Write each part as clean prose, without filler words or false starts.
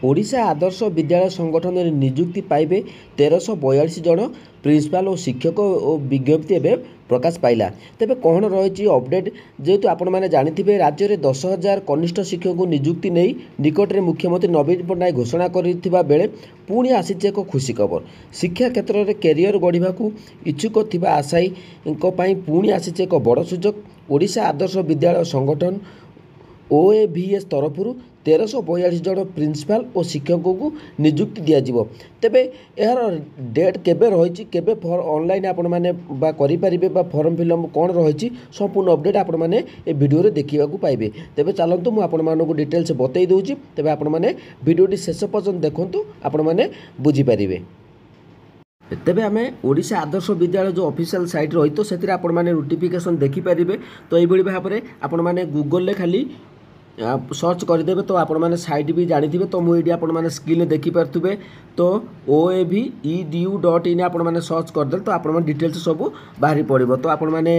ओडिशा आदर्श विद्यालय संगठन में नियुक्ति पाइबे 1342 जन प्रिंसिपाल और शिक्षक और विज्ञप्ति एवं प्रकाश पाइला। तेबे कौन रही अपडेट जेहेतु आपण मैंने जानी राज्य में 10,000 कनिष्ठ शिक्षक को नियुक्ति नहीं निकट में मुख्यमंत्री नवीन पट्टनायक घोषणा करथिबा बेले पुणी आसीचे एक खुशी खबर। शिक्षा क्षेत्र में कैरियर गढ़ा इच्छुक थिबा आशायी पुणी आसीचे एक बड़ सुजोग। ओडिशा आदर्श विद्यालय संगठन OAVS तरफ 1342 जन प्रिंसिपाल और शिक्षकों को नियुक्ति दिज्व। तेबे यार डेट केबे रही केबे ऑनलाइन आपण मैंने करें फॉर्म फिलअप कौन रही संपूर्ण अपडेट आपण मैंने ए वीडियो रे देखा पाइबे। तेबे चलतु मुझे आपण मानक डिटेल्स बतई दूची। तेबे आपण मैंने वीडियोटी शेष पर्यंत देखंतु आपण मैंने बुझीपारे। तेबे आम ओडिशा आदर्श विद्यालय जो ऑफिशियल साइट रही तो से आपण मैंने नोटिफिकेशन देखिपारे। तो यही भाव में आपण मैंने गूगल ले खाली सर्च करदे तो आपण मैंने साइट भी जानी थे। तो मुझे आपण मैंने स्क्रीन देखिपे तो OAVEDU.in आपण मैंने सर्च करदे तो आपण डिटेल्स सब बाहरी पड़ो। तो आपण मैंने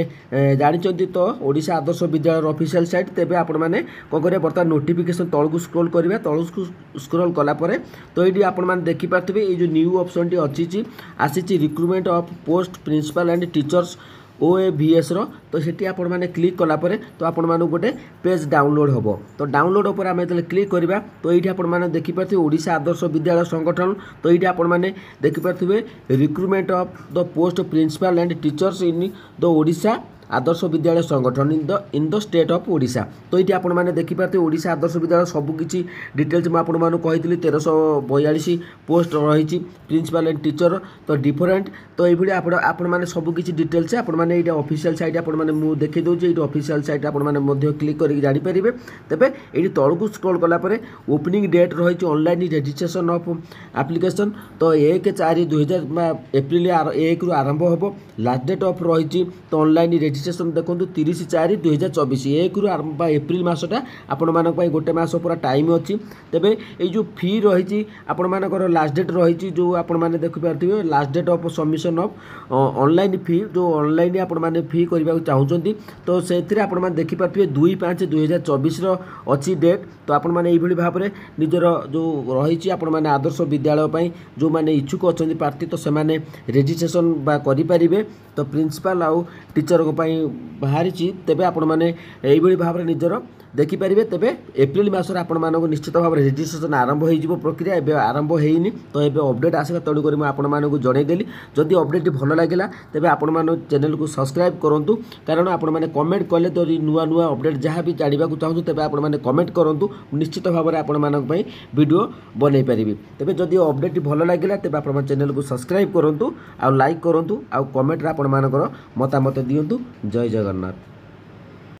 जानते तो ओडिशा आदर्श विद्यालय ऑफिशियल साइट। तेबे आपण मैंने कौन करें बर्तमान नोटिफिकेशन तलू स्क्रोल करवा तलू स्क्रोल कलापर तो ये आपण मैंने देखिपे ये जो न्यू ऑप्शन टी अच्छी आसी recruitment of post principal and teachers OAVS तो सेठी आपण मैंने क्लिक कलापर तो आपण मानू गोटे पेज डाउनलोड हम। तो डाउनलोड उपर आम जो क्लिक करवा तो ये आपण मैंने देखिपे ओडिशा आदर्श विद्यालय संगठन। तो ये आपण मैंने देखिपे recruitment of the post principal and teachers in the Odisha Adarsha Vidyalaya Sangathan in the state of Odisha. तो ये आपण मैंने देखिपे ओडिशा आदर्श विद्यालय सबकि डिटेल्स मुझे कही 1342 पोस्ट रही प्रिंसिपल एंड टीचर तो डिफरेंट। तो ये आपण मैंने सबकि डिटेल्स आपण मैंने ये ऑफिशियल साइट आपण मैंने मुझे देखी दूसरी ये ऑफिशियल साइट आपण मैंने क्लिक करके जानीपारे। तेबे ये तलू स्क्रॉल कलापर ओपनिंग डेट रही ऑनलाइन रजिस्ट्रेशन ऑफ एप्लिकेशन तो 1/4/2000 एप्रिल 1 रु आरंभ हम। लास्ट डेट ऑफ रही तो ऑनलाइन रजिस्ट्रेशन देखो 30/4/2024 1 रु आरंभ एप्रिल मसटा आपण मानक गोटे मस पूरा टाइम अच्छी। तेबे ये जो फी रही आपण मानकर लास्ट डेट रही जो आपण मैंने देखिपारे last date of submission of online fee जो ऑनलाइन आपण मैंने फी करने चाहते तो से आपण देखिपारे 2/5/2024 अच्छी डेट। तो आपण मैंने ये भाव में निजर जो रही आपण मैंने आदर्श विद्यालय जो मैंने इच्छुक अच्छा प्रार्थी तो से रजिस्ट्रेशन करें। तो प्रिंसिपल आउ टीचर बाहरी तेबे आपण मैंने यही भाव में निजर देखिपारे। तेबे एप्रिल मसर आपण मानक निश्चित भाव में रजिस्ट्रेशन आरंभ हो प्रक्रिया एवं आरंभ होनी। तो ये अपडेट आसला तेणुक आपण मानक जनईदेली। जदि अपडेट भल लगे तेबे आपण मान चैनल को सब्सक्राइब करूँ कारण आपण मैंने कमेंट कले तो नुआ नुआ अपडेट जहाँ भी जानवा चाहूँ तेबे आपण मैंने कमेंट करूँ निश्चित भाव में आपण मानक वीडियो बनई पारि। तेबे जदि अपडेट भल लगे तेबे आपण चैनल को सब्सक्राइब करूँ आ लाइक करूँ आ कमेंट आपण मानकर मतामत दिंतु। जय जगन्नाथ।